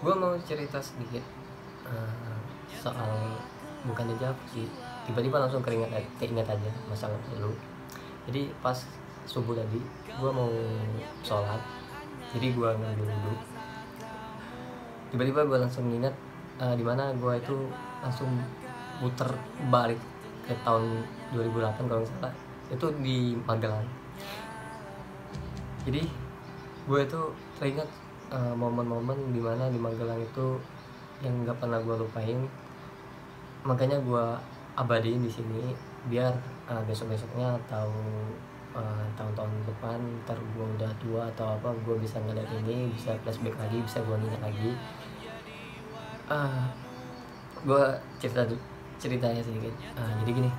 Gue mau cerita sedikit soal, bukan deja vu sih, tiba-tiba langsung keinget aja masa lalu. Jadi pas subuh tadi gue mau sholat, jadi gue ngambil wudhu, tiba-tiba gue langsung ingat dimana gue itu langsung muter balik ke tahun 2008 kalau nggak salah, itu di Magelang. Jadi gue itu teringat momen-momen dimana di Magelang itu yang nggak pernah gue lupain, makanya gue abadiin di sini biar besok-besoknya atau tahun-tahun depan ntar gue udah tua atau apa, gue bisa ngeliat ini, bisa flashback lagi, bisa gue ingat lagi. Gue ceritanya sedikit. Jadi gini,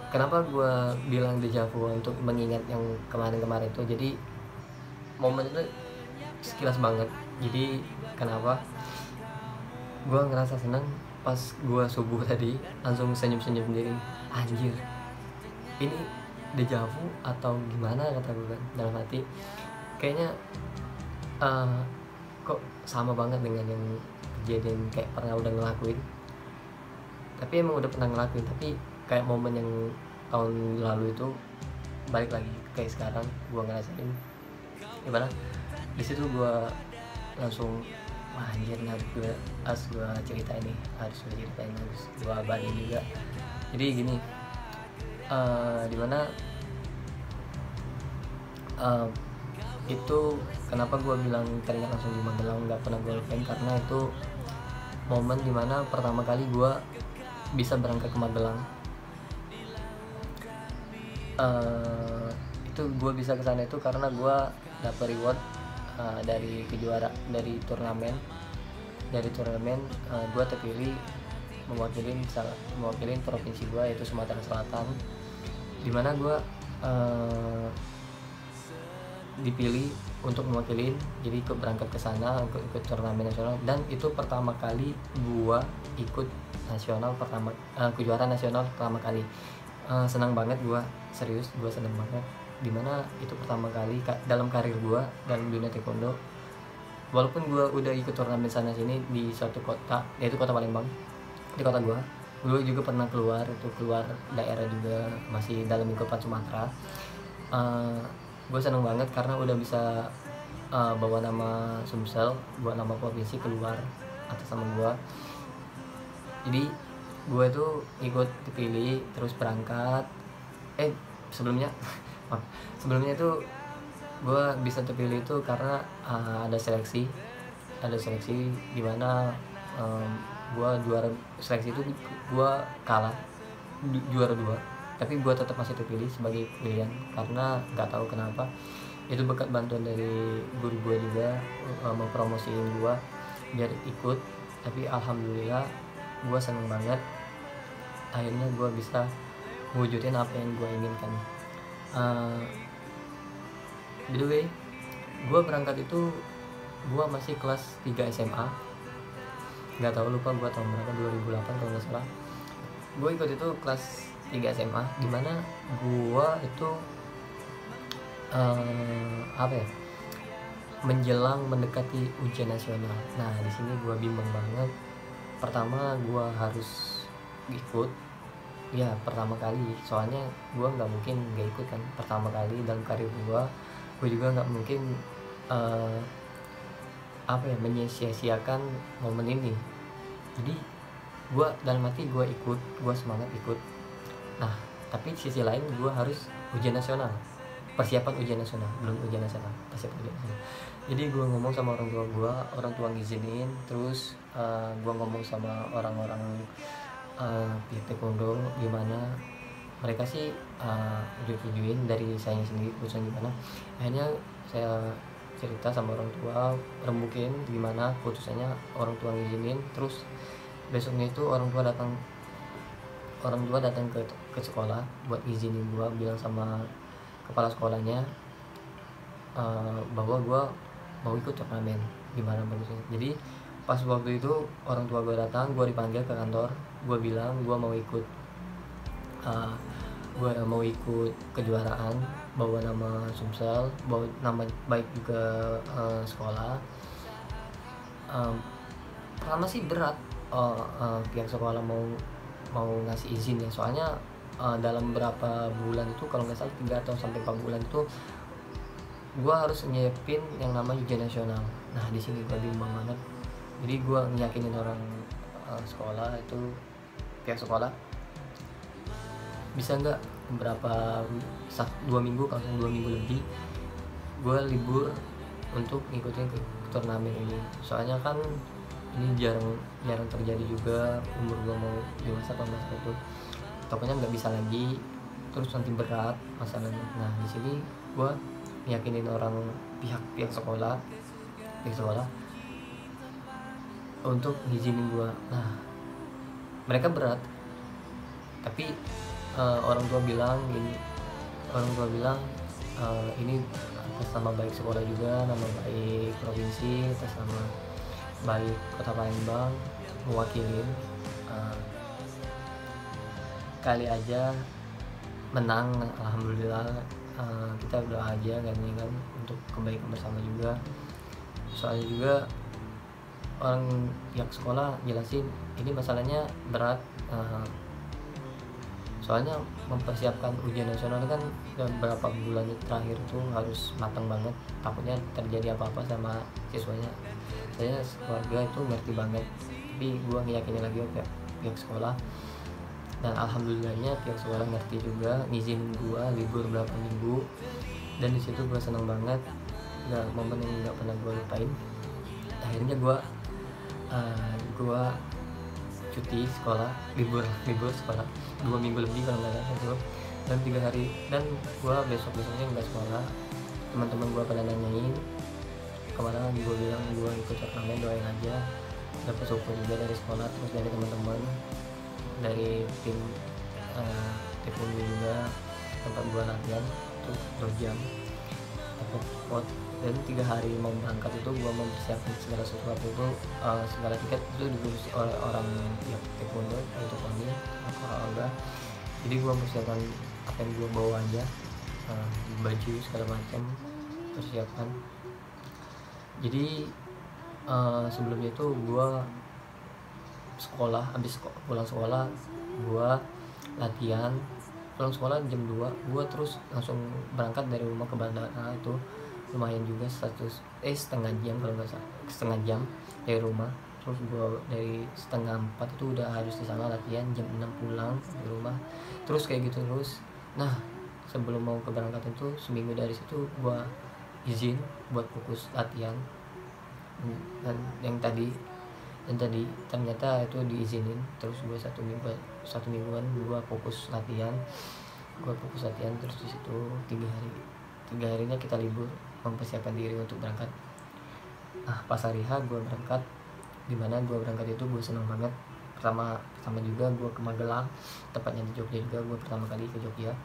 kenapa gue bilang deja vu untuk mengingat yang kemarin-kemarin itu. Jadi momen itu sekilas banget. Jadi kenapa gue ngerasa senang pas gue subuh tadi langsung senyum-senyum sendiri. Anjir, ini deja vu atau gimana, kata gue kan dalam hati. Kayaknya kok sama banget dengan yang kejadian, kayak pernah udah ngelakuin, tapi emang udah pernah ngelakuin, tapi kayak momen yang tahun lalu itu balik lagi kayak sekarang gue ngerasain. Gimana di situ gue langsung, wah anjir, harus gue ceritain nih, harus gue abadi juga. Jadi gini, dimana itu kenapa gue bilang teringat langsung di Magelang, nggak pernah gue lupain, karena itu momen dimana pertama kali gue bisa berangkat ke Magelang. Itu gue bisa kesana itu karena gue dapet reward dari turnamen. Gue terpilih mewakilin provinsi gue, yaitu Sumatera Selatan, dimana gue dipilih untuk mewakilin, jadi ikut berangkat ke sana untuk ikut turnamen nasional. Dan itu pertama kali gua ikut nasional, kejuaraan nasional pertama kali. Senang banget gua, serius gua senang banget, dimana itu pertama kali dalam karir gua dalam dunia taekwondo. Walaupun gua udah ikut turnamen sana sini di suatu kota, yaitu kota Palembang, di kota gua juga pernah keluar daerah juga, masih dalam lingkupan Sumatera. Gue seneng banget karena udah bisa bawa nama Sumsel, bawa nama provinsi keluar atas nama gue. Jadi gue itu ikut dipilih terus berangkat. Sebelumnya itu gue bisa terpilih itu karena ada seleksi di mana gue juara seleksi itu, gue kalah juara 2, tapi gue tetap masih terpilih sebagai pilihan karena nggak tahu kenapa, itu berkat bantuan dari guru gue juga mempromosiin gue biar ikut. Tapi alhamdulillah gue seneng banget, akhirnya gue bisa mewujudin apa yang gue inginkan. By the way, gue berangkat itu gue masih kelas 3 SMA, nggak tahu, lupa gue tahun berapa, 2008 kalau nggak salah. Gue ikut itu kelas 3 SMA, dimana gue itu menjelang mendekati ujian nasional. Nah di sini gue bimbang banget. Pertama gue harus ikut, ya pertama kali, soalnya gue nggak mungkin nggak ikut kan, pertama kali dalam karir gue juga nggak mungkin menyia-siakan momen ini. Jadi gue dalam hati gue ikut, gue semangat ikut. Nah tapi di sisi lain gue harus ujian nasional, persiapan ujian nasional, belum ujian nasional, persiapan ujian nasional. Jadi gue ngomong sama orang tua ngizinin, terus gue ngomong sama orang-orang di taekwondo gimana, mereka sih tujuin dari saya sendiri urusan gimana. Akhirnya saya cerita sama orang tua, rembukin gimana putusannya, orang tua ngizinin. Terus besoknya itu orang tua datang ke sekolah buat izinin gue, bilang sama kepala sekolahnya bahwa gue mau ikut turnamen, gimana bagusnya. Jadi pas waktu itu orang tua gue datang, gue dipanggil ke kantor, gue bilang gue mau ikut kejuaraan, bawa nama Sumsel, bawa nama baik juga sekolah. um, pertama sih berat, pihak sekolah mau ngasih izin ya, soalnya dalam berapa bulan itu kalau nggak salah 3 atau sampai 4 bulan itu gue harus nyiapin yang namanya ujian nasional. Nah di sini gue bimbang banget, jadi gue ngiyakinin orang sekolah itu, pihak sekolah, bisa nggak berapa 2 minggu, kalau 2 minggu lebih gue libur untuk ngikutin ke turnamen ini. Soalnya kan ini jarang terjadi juga, umur gue mau dewasa kalau masalah itu takutnya nggak bisa lagi, terus nanti berat masalahnya. Nah di sini gue yakinin orang pihak sekolah untuk ngizinin gue. Nah mereka berat, tapi orang tua bilang ini atas nama baik sekolah juga, nama baik provinsi, atas nama baik Kota Palembang, mewakilin, kali aja menang, alhamdulillah. Kita berdoa aja kan untuk kebaikan bersama juga. Soalnya juga orang pihak sekolah jelasin ini masalahnya berat, soalnya mempersiapkan ujian nasional kan dalam beberapa bulan terakhir itu harus matang banget, takutnya terjadi apa-apa sama siswanya. Saya keluarga itu ngerti banget, tapi gue ngeyakinin lagi pihak sekolah, dan alhamdulillahnya pihak sekolah ngerti juga, ngizinin gue libur berapa minggu. Dan di situ gue seneng banget, nggak momen yang nggak pernah gue lupain. Akhirnya gue cuti sekolah, libur sekolah 2 minggu lebih kalau nggak salah itu, dan 3 hari, dan gue besoknya nggak sekolah. Teman-teman gue pada nanyain kemana, gue bilang gue ikut turnamen, doain aja. Dapat support juga dari sekolah, terus dari teman-teman dari tim ungu juga, tempat gue latihan itu 2 jam dapat support. Dan 3 hari mau berangkat itu gue mempersiapkan segala sesuatu itu, segala tiket itu diurus oleh orang yang taekwondo untuk kami olahraga. Jadi gue mempersiapkan apa yang gue bawa aja, baju segala macam persiapan. Jadi sebelumnya itu gue sekolah, habis pulang sekolah gue latihan, pulang sekolah jam 2 gue terus langsung berangkat dari rumah ke bandara. Itu lumayan juga, setengah jam kalau nggak salah, setengah jam dari rumah. Terus gue dari setengah 4 itu udah harus di sana latihan, jam 6 pulang di rumah, terus kayak gitu terus. Nah sebelum mau keberangkatan itu seminggu dari situ gue izin buat fokus latihan, dan yang tadi ternyata itu diizinin. Terus gue satu mingguan gue fokus latihan, terus di situ 3 harinya kita libur mempersiapkan diri untuk berangkat. Pas hari H gue berangkat, dimana gue berangkat itu gue seneng banget. Pertama juga gue ke Magelang, tepatnya di Jogja juga, gue pertama kali ke Jogja.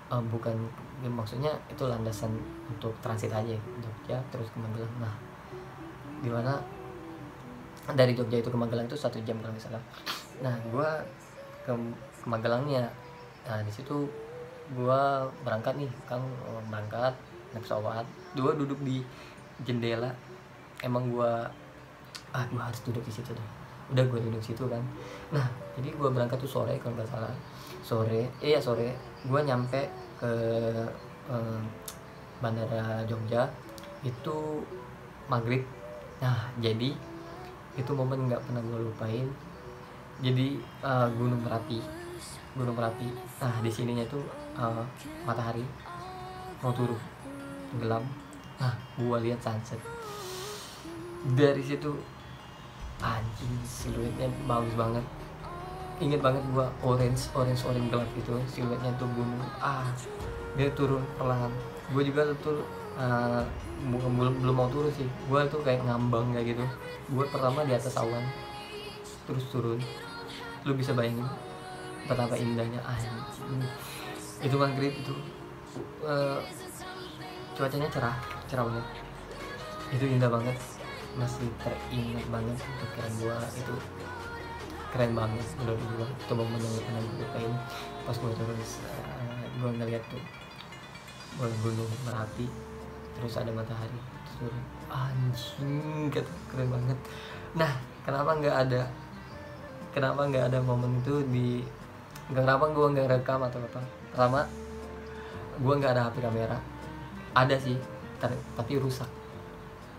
Bukan ya, maksudnya itu landasan untuk transit aja, Jogja terus ke Magelang. Nah dimana dari Jogja itu ke Magelang itu 1 jam kalau nggak salah. Nah gue ke Magelangnya, nah di situ gue berangkat nih kan, berangkat naik pesawat, gue duduk di jendela. Emang gue harus duduk di situ deh, udah gue duduk situ kan. Nah jadi gue berangkat tuh sore kalau nggak salah, sore gue nyampe ke bandara Jogja itu maghrib. Nah jadi itu momen nggak pernah gue lupain. Jadi Gunung Merapi. Nah di sininya tuh matahari mau turun, gelap. Nah gue lihat sunset dari situ, anjing siluetnya bagus banget. Ingat banget gue, orange gelap gitu siluetnya tuh gunung. Dia turun perlahan. Gue juga tuh belum mau turun sih, gue tuh kayak ngambang kayak gitu. Gue pertama di atas awan, terus turun. Lu bisa bayangin betapa indahnya. Itu maghrib itu, cuacanya cerah banget. Itu indah banget, masih teringat banget pikiran gue. Itu keren banget menurut gue. Itu momen yang pernah gue lupain. Pas gue terus gue ngeliat tuh gunung Merapi, terus ada matahari, terus anjing kata keren banget. Nah kenapa nggak ada momen itu kenapa gue nggak rekam atau apa? Pertama, gue nggak ada HP kamera, ada sih tapi rusak.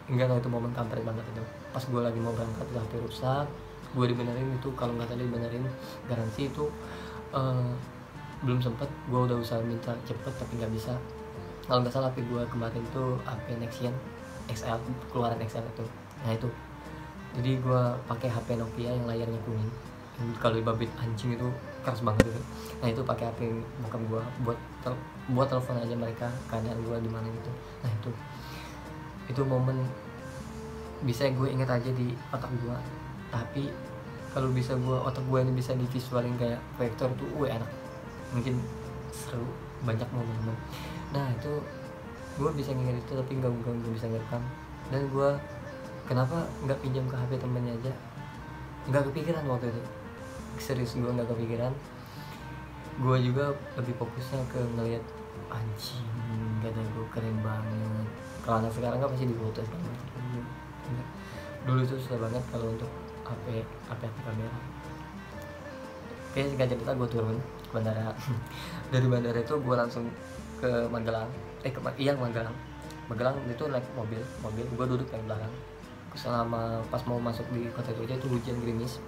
Enggak tahu itu momen kampret banget itu. Pas gue lagi mau berangkat itu HP rusak, gue dibenerin itu, kalau nggak salah dibenerin garansi itu. Belum sempet, gue udah usaha minta cepet tapi nggak bisa. Kalau nggak salah HP gue kemarin tuh HP Nexian XL, keluaran XL itu. Nah itu, jadi gue pakai HP Nokia yang layarnya kuning. Kalau dibabit anjing itu keras banget itu. Nah itu pakai HP bokap gue buat telepon aja mereka keadaan gue di mana gitu. Nah itu momen bisa gue inget aja di otak gue. Tapi kalau bisa otak gue ini bisa divisualin kayak vektor tuh enak, mungkin seru, banyak momen-momen. Nah itu gue bisa nginget itu tapi nggak bisa ngerekam. Dan gue kenapa nggak pinjam ke HP temennya aja, nggak kepikiran waktu itu, serius gue nggak kepikiran. Gue juga lebih fokusnya ke ngeliat anjing kata gue keren banget. Kalau anak sekarang kan pasti difoto segala macam. Dulu itu susah banget kalau untuk HP kamera. Oke, singkat cerita gue turun ke bandara. Dari bandara itu gue langsung ke Magelang. Magelang itu naik mobil gue duduk paling belakang. Selama pas mau masuk di kota Jogja itu hujan gerimis.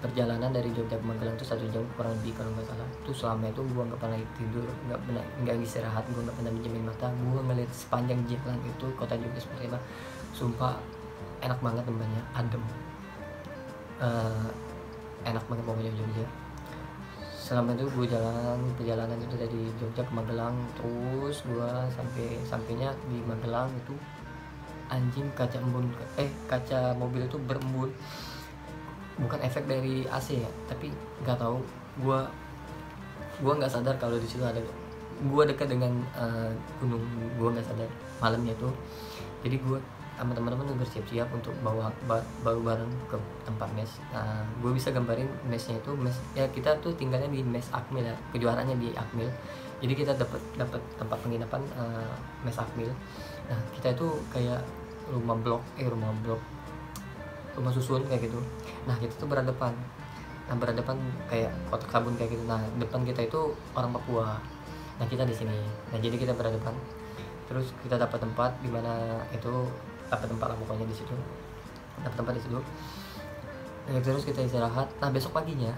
Perjalanan dari Jogja ke Magelang itu 1 jam kurang lebih kalau nggak salah. Itu selama itu gue nggak pernah tidur, nggak istirahat, gue nggak pernah minjemin mata. Gue ngeliat sepanjang jalan itu kota Jogja seperti apa. Sumpah enak banget tempatnya, adem, enak banget pokoknya Jogja. Selama itu gue perjalanan itu dari Jogja ke Magelang, terus gue sampainya di Magelang itu anjing kaca mobil itu berembun. Bukan efek dari AC ya, tapi nggak tahu, gue nggak sadar kalau di situ ada, gue dekat dengan gunung, gue nggak sadar malamnya tuh. Jadi gue sama teman-teman tuh bersiap-siap untuk bawa barang ke tempat mes. Nah gue bisa gambarin mesnya itu, ya kita tuh tinggalnya di mes Akmil ya, kejuaraannya di Akmil. Jadi kita dapat tempat penginapan mes Akmil. Nah kita itu kayak rumah susun kayak gitu. Nah kita tuh berhadapan kayak kotak sabun kayak gitu. Nah depan kita itu orang Papua, nah kita di sini. Nah jadi kita berhadapan, terus kita dapat tempat di mana itu, dapat tempat lah pokoknya di situ. Nah, terus kita istirahat. Nah besok paginya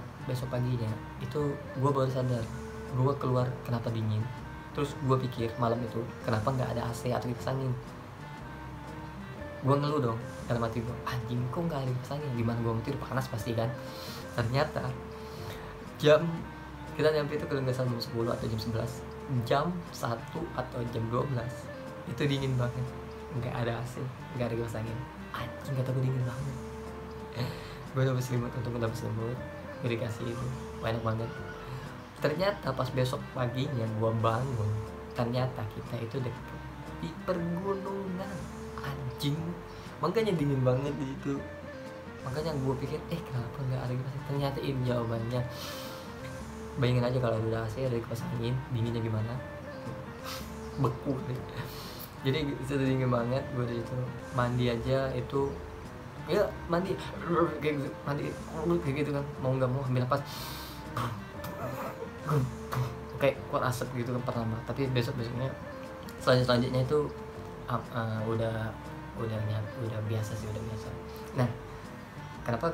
itu gue baru sadar gue keluar kenapa dingin. Terus gue pikir malam itu kenapa nggak ada AC atau kipas angin. Gue ngeluh dong dalam hati gue, anjing kok nggak ada kipas angin, gimana gue mau tidur, panas pasti kan. Ternyata kita nyampe itu kalau nggak salah jam 10 atau jam 11, jam 1 atau jam 12 itu dingin banget, nggak ada AC, nggak ada kipas angin. Anjing kata gue dingin banget. Gue dapet selimut, gue dikasih itu, enak banget. Ternyata pas besok paginya gue bangun, ternyata kita itu deket di pergunungan, anjing, makanya dingin banget di situ. Makanya gue pikir kenapa nggak ada kipas angin. Ternyata ini jawabannya. Bayangin aja kalau udah AC ada kipas angin, dinginnya gimana, beku deh. Jadi itu dingin banget. Gue di situ mandi aja itu ya, mandi kayak gitu kan, mau nggak mau ambil napas kayak keluar asap gitu kan pertama. Tapi besoknya selanjutnya itu udah biasa sih, udah biasa. Nah kenapa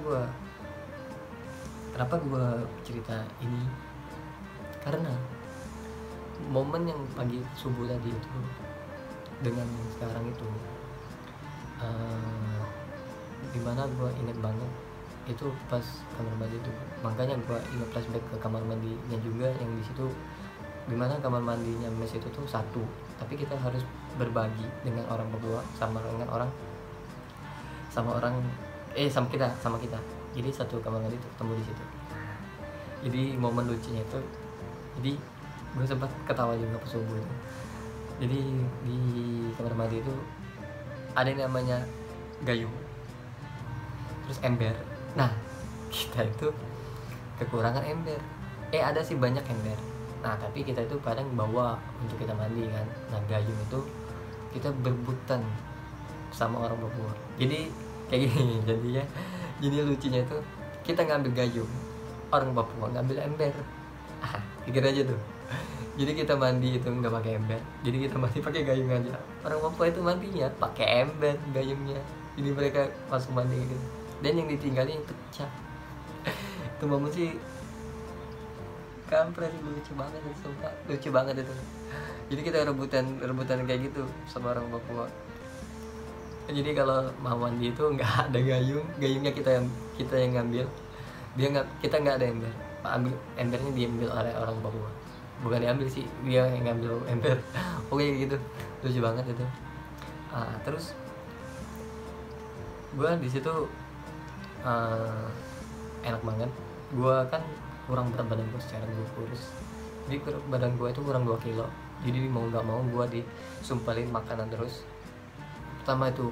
gue cerita ini, karena momen yang pagi subuh tadi itu dengan sekarang itu dimana gue inget banget itu pas kamar mandi itu. Makanya gue inget flashback ke kamar mandinya juga yang di situ, dimana kamar mandinya mes itu tuh satu, tapi kita harus berbagi dengan orang berdua, sama kita. Jadi satu kamar mandi itu ketemu di situ. Jadi momen lucunya itu, jadi gue sempat ketawa juga pas subuh itu. Jadi di kamar mandi itu ada yang namanya gayung, terus ember. Nah kita itu kekurangan ember. Ada sih banyak ember, Nah tapi kita itu kadang bawa untuk kita mandi kan. Nah gayung itu kita berebutan sama orang Papua. Jadi kayak gini jadinya. Jadi lucunya tuh kita ngambil gayung, orang Papua ngambil ember. Pikir aja tuh. Jadi kita mandi itu nggak pakai ember, jadi kita mandi pakai gayung aja. Orang Papua itu mandinya pakai ember gayungnya. Jadi mereka langsung mandi gitu. Dan yang ditinggalin yang pecah. Itu momen sih kampret, lucu banget itu, sumpah lucu banget itu. Jadi kita rebutan kayak gitu sama orang Papua. Jadi kalau mau mandi itu nggak ada gayungnya kita yang ngambil. Dia nggak, kita nggak ada ember. Ambil embernya diambil oleh orang Papua. Bukan diambil sih, dia yang ngambil ember. Oke gitu, lucu banget itu. Terus gue di situ enak banget. Gue kan kurang berat badan gue, secara gue kurus. Jadi badan gue itu kurang 2 kilo. Jadi mau nggak mau gue disumpalin makanan terus. Pertama itu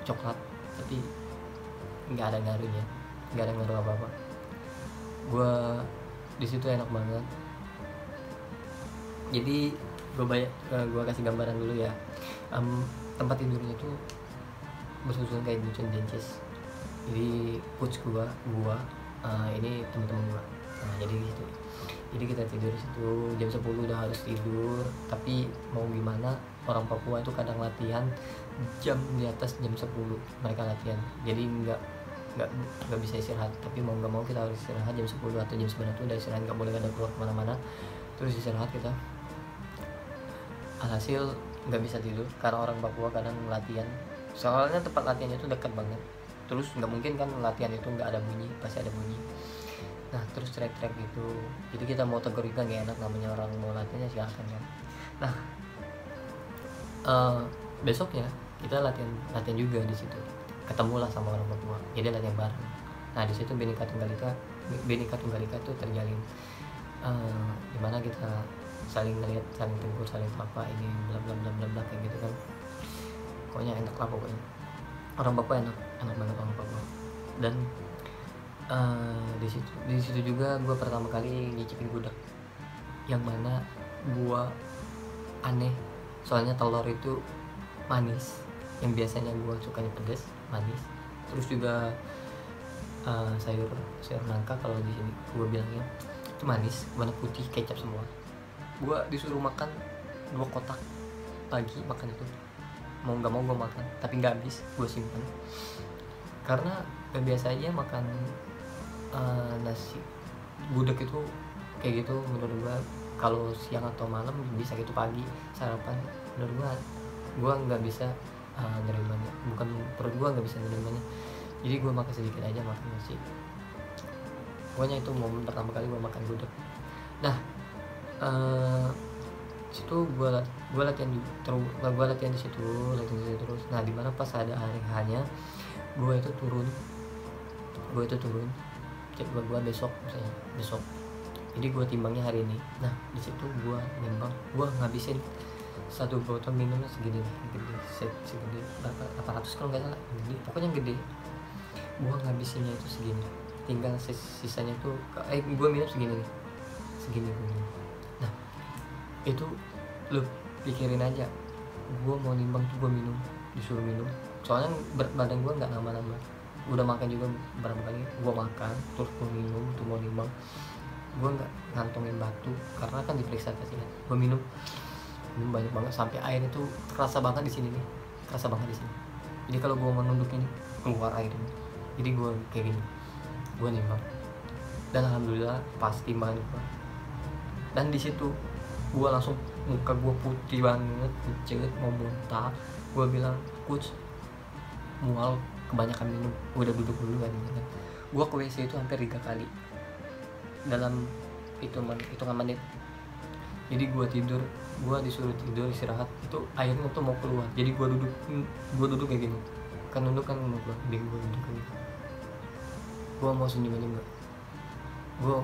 coklat, tapi nggak ada ngaruhnya, nggak ada ngaruh apa-apa. Gue di situ enak banget. Jadi gue kasih gambaran dulu ya. Tempat tidurnya tuh bersusun kayak bucin dences. Jadi coach gua ini teman-teman gua. Nah jadi gitu. Jadi kita tidur di situ jam 10 udah harus tidur. Tapi mau gimana, orang Papua itu kadang latihan jam di atas jam 10 mereka latihan. Jadi nggak bisa istirahat. Tapi mau nggak mau kita harus istirahat jam 10 atau jam 9 itu udah istirahat, nggak boleh ada keluar kemana-mana. Terus istirahat kita. Alhasil nggak bisa tidur karena orang Papua kadang latihan. Soalnya tempat latihannya itu dekat banget. Terus nggak mungkin kan latihan itu nggak ada bunyi, pasti ada bunyi. Nah terus track gitu. Jadi kita mau tegur juga nggak enak, namanya orang mau latihannya silakan kan. Nah besoknya kita latihan juga di situ. Ketemulah sama orang Papua. Jadi latihan bareng. Nah di situ Bhinneka Tunggal Ika tuh terjalin. Dimana kita saling ngeliat, saling tegur, saling apa ini bla bla bla bla bla kayak gitu kan. Pokoknya enak lah pokoknya. Orang Papua enak banget orang Papua. Dan di situ juga gue pertama kali nyicipin gudeg, yang mana gue aneh soalnya telur itu manis, yang biasanya gue sukanya pedas manis. Terus juga sayur nangka kalau di sini gue bilangnya itu manis, warna putih, kecap semua. Gue disuruh makan 2 kotak pagi, makan itu mau nggak mau gue makan, tapi nggak habis, gue simpan karena biasanya makan nasi gudeg itu kayak gitu. Menurut gue kalau siang atau malam bisa gitu, pagi sarapan menurut gue nggak bisa nerimanya, bukan perut gue nggak bisa nerimanya. Jadi gue makan sedikit aja, makan nasi. Pokoknya itu momen pertama kali gue makan gudeg. Nah situ gue latihan di situ terus. Nah dimana pas ada hari hanya gue itu turun cek gue besok jadi gue timbangnya hari ini. Nah di situ gue nimbang, gue ngabisin 1 botol minumnya segini nih, segede berapa, 800 kalau nggak salah, gede, pokoknya gede. Gue ngabisinnya itu segini, tinggal sisanya tuh gue minum segini gue minum. Nah itu lu pikirin aja, gue mau nimbang tuh gue minum, disuruh minum. Soalnya berat badan gue nggak nambah. Udah makan juga berapa kali, gue makan terus gue minum tuh mau nimbang. Gue nggak ngantongin batu karena kan diperiksa pastinya. Gue minum banyak banget sampai airnya tuh kerasa banget di sini. Jadi kalau gue menunduk ini keluar airnya. Jadi gue kayak gini, gue nimbang. Dan alhamdulillah pas timbangan gue. Dan di situ gue langsung muka gue putih banget, pucet, mau muntah. Gue bilang, coach, mual kebanyakan minum. Gue udah duduk dulu kan. Gue ke WC itu hampir 3 kali dalam hitungan menit. Jadi gue disuruh tidur istirahat, itu airnya tuh mau keluar. Jadi gue duduk kayak gini, kan nunduk kan mau keluar. Jadi gue duduk kayak gini. Gue mau senyum aja gue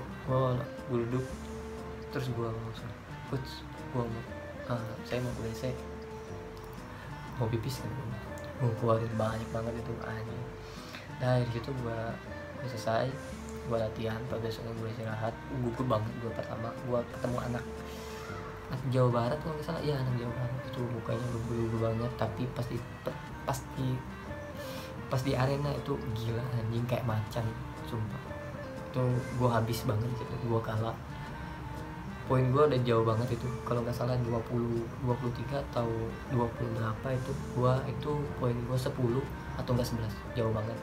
duduk. Terus gue langsung, coach, saya mau ke WC, mau pipis kan. Gue keluarin banyak banget itu anjing. Nah dari situ gue selesai, gue latihan. Pada besoknya gue istirahat, gugup banget. Gue pertama gue ketemu anak Jawa Barat kalau nggak salah, iya anak Jawa Barat. Itu mukanya lugu-lugu banget, tapi pasti pas di arena itu gila anjing, kayak macan sumpah. Itu gue habis banget gitu, gue kalah. Poin gue udah jauh banget itu, kalau nggak salah 23 atau 20 berapa itu. Itu poin gue 10 atau enggak 11, jauh banget.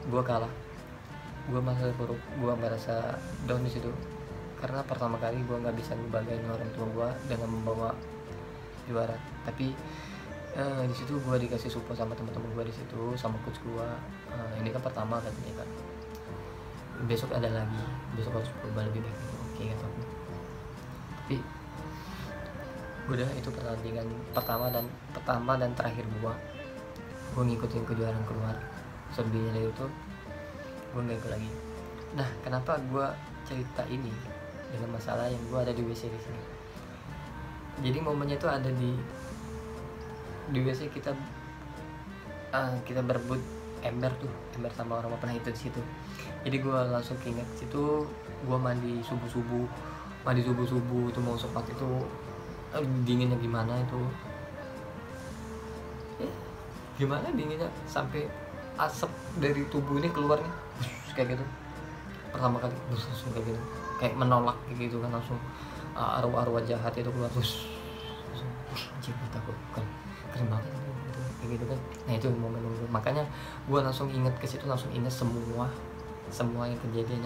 Gue kalah. Gue merasa down di situ, karena pertama kali gue nggak bisa ngebanggain orang tua gue dengan membawa juara. Tapi di situ gue dikasih support sama teman-teman gue di situ, sama coach gue. Ini kan pertama katanya kan, besok ada lagi, besok harus berubah lebih baik. Oke kata aku. Tapi udah, itu pertandingan pertama dan terakhir gue ngikutin kejuaraan keluar. Selebihnya dari itu gue nggak ikut lagi. Nah, kenapa gue cerita ini dengan masalah yang gue ada di WC di sini? Jadi momennya itu ada di WC kita berebut ember sama orang pernah itu di situ. Jadi gue langsung keinget situ, gue mandi subuh itu mau sholat itu, dinginnya gimana itu, gimana dinginnya sampai asap dari tubuh ini keluarnya kayak gitu. Pertama kali langsung kayak gitu, kayak menolak kayak gitu kan, langsung arwah jahat itu keluar terus anjir, takut kan, keren banget gitu, kayak gitu kan. Nah itu momen makanya gue langsung inget ke situ, langsung inget semua yang kejadian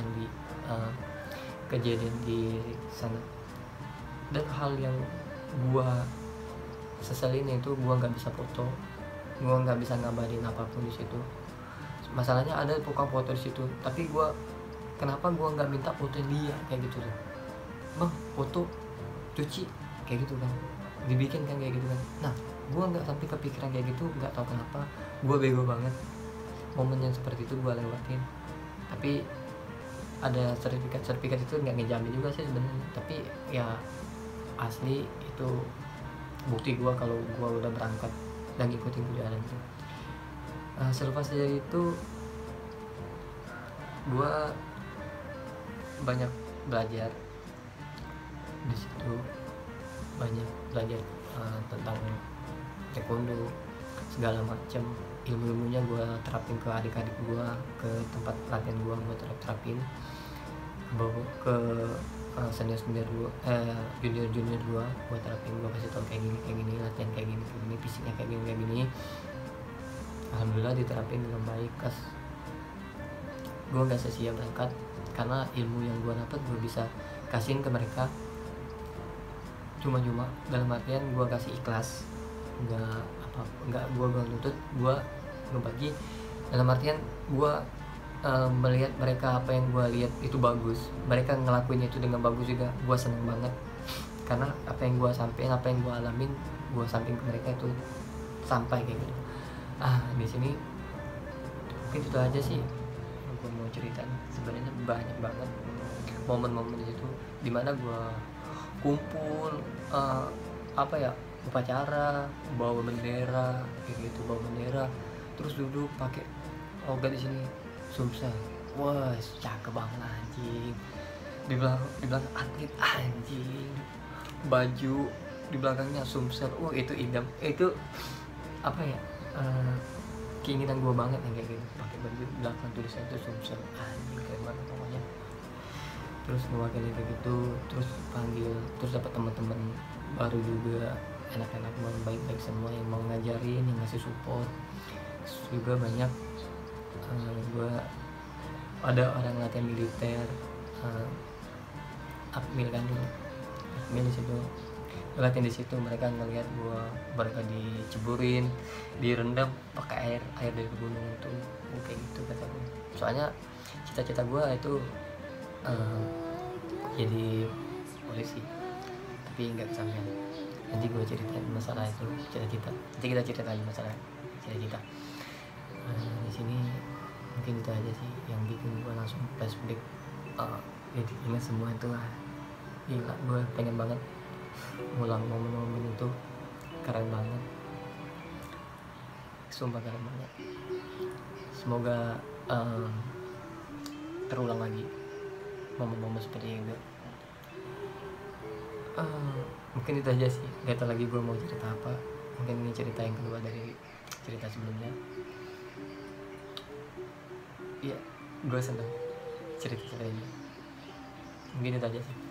di sana. Dan hal yang gue seselin itu gue nggak bisa foto, gue nggak bisa ngabarin apapun di situ. Masalahnya ada tukang foto di situ, tapi kenapa gue nggak minta foto dia kayak gitu tuh, bang foto cuci kayak gitu kan, dibikin kan kayak gitu kan. Nah gue nggak sampai kepikiran kayak gitu, nggak tahu kenapa gue bego banget. Momen yang seperti itu gue lewatin. Tapi ada sertifikat itu nggak ngejamin juga sih sebenarnya, tapi ya asli itu bukti gue kalau gue udah berangkat dan ngikutin kejuaraan itu. Selepas dari itu gue banyak belajar di situ, banyak belajar tentang taekwondo segala macam. Ilmunya gue terapin ke adik-adik gue, ke tempat latihan gue terapin, bawa ke senior gue, junior gue terapin. Gue kasih tau kayak gini latihan kayak gini, fisiknya kayak gini. Alhamdulillah diterapin dengan baik. Gue nggak sia-sia berangkat, karena ilmu yang gue dapat gue bisa kasihin ke mereka cuma-cuma, dalam artian gue kasih ikhlas, nggak gue nuntut, gue ngebagi, dalam artian gue melihat mereka apa yang gue lihat itu bagus, mereka ngelakuin itu dengan bagus juga, gue seneng banget. Karena apa yang gue sampein, apa yang gue alamin, gue sampaikan ke mereka itu sampai kayak gitu. Di sini mungkin itu aja sih yang gue mau ceritain. Sebenarnya banyak banget momen-momen di situ dimana gue kumpul, upacara bawa bendera kayak gitu, terus duduk pakai logo di sini Sumsel. Wah cakep banget anjing, di belakang atlet anjing, baju di belakangnya Sumsel. Itu idam, itu keinginan gue banget yang kayak gitu, pakai baju belakang tulisan itu Sumsel anjing, keren banget pokoknya. Terus mewakili kayak gitu, terus panggil, terus dapat teman-teman baru juga, anak-anak baik-baik semua yang mau ngajarin, yang ngasih support. Terus juga banyak gue ada orang latihan militer, Akmil di situ, latihan di situ. Mereka ngelihat mereka diceburin, direndam pakai air dari gunung itu, kayak gitu kata gue. Soalnya cita-cita gue itu jadi polisi, tapi nggak kesampaian. Nanti gue ceritain masalah itu, cita-cita. Nanti kita ceritain masalah cita-cita. Di sini mungkin itu aja sih yang bikin gue langsung flashback. Jadi ingat semua itu, gila, gue pengen banget ngulang momen-momen itu. Keren banget, sumpah keren banget. Semoga terulang lagi momen-momen seperti itu. Mungkin itu aja sih, gak tau lagi gue mau cerita apa. Mungkin ini cerita yang kedua dari cerita sebelumnya. Iya, gue seneng cerita ini. Mungkin itu aja sih.